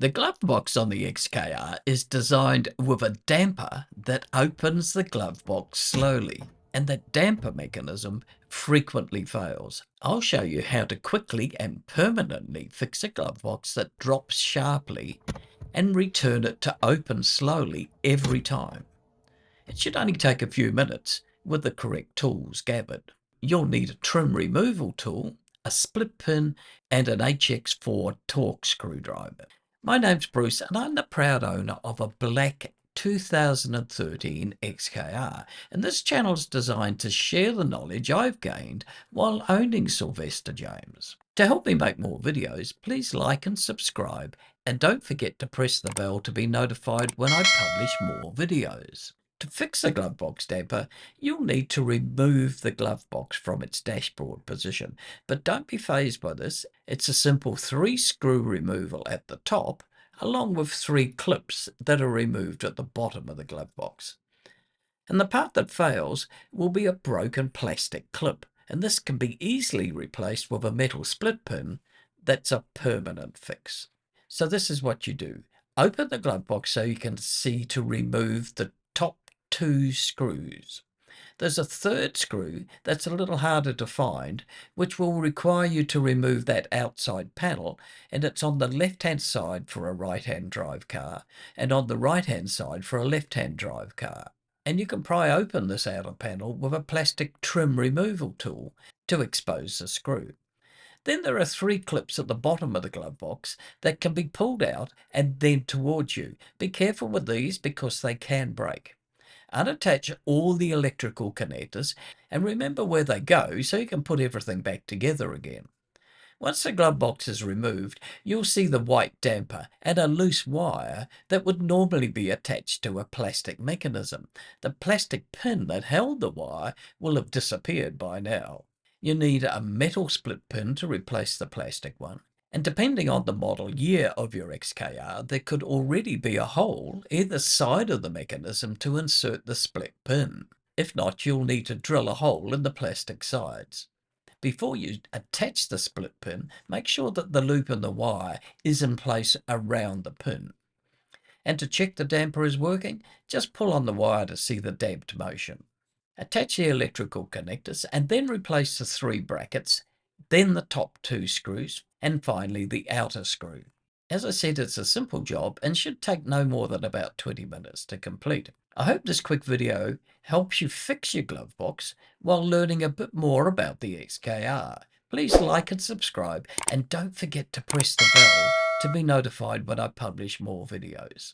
The glove box on the XKR is designed with a damper that opens the glove box slowly, and that damper mechanism frequently fails. I'll show you how to quickly and permanently fix a glove box that drops sharply and return it to open slowly every time. It should only take a few minutes with the correct tools gathered. You'll need a trim removal tool, a split pin, and an HX4 Torx screwdriver. My name's Bruce, and I'm the proud owner of a black 2013 XKR, and this channel is designed to share the knowledge I've gained while owning Sylvester James. To help me make more videos, please like and subscribe, and don't forget to press the bell to be notified when I publish more videos. To fix the glove box damper, you'll need to remove the glove box from its dashboard position. But don't be fazed by this. It's a simple 3-screw removal at the top, along with 3 clips that are removed at the bottom of the glove box. And the part that fails will be a broken plastic clip, and this can be easily replaced with a metal split pin that's a permanent fix. So this is what you do. Open the glove box so you can see to remove the top 2 screws. There's a third screw that's a little harder to find, which will require you to remove that outside panel, and it's on the left-hand side for a right-hand drive car, and on the right-hand side for a left-hand drive car. And you can pry open this outer panel with a plastic trim removal tool to expose the screw. Then there are 3 clips at the bottom of the glove box that can be pulled out and then towards you. Be careful with these because they can break. Unattach all the electrical connectors and remember where they go so you can put everything back together again. Once the glove box is removed, you'll see the white damper and a loose wire that would normally be attached to a plastic mechanism. The plastic pin that held the wire will have disappeared by now. You need a metal split pin to replace the plastic one. And depending on the model year of your XKR, there could already be a hole either side of the mechanism to insert the split pin. If not, you'll need to drill a hole in the plastic sides. Before you attach the split pin, make sure that the loop in the wire is in place around the pin. And to check the damper is working, just pull on the wire to see the damped motion. Attach the electrical connectors and then replace the 3 brackets, then the top 2 screws, and finally the outer screw. As I said, it's a simple job and should take no more than about 20 minutes to complete. I hope this quick video helps you fix your glove box while learning a bit more about the XKR. Please like and subscribe, and don't forget to press the bell to be notified when I publish more videos.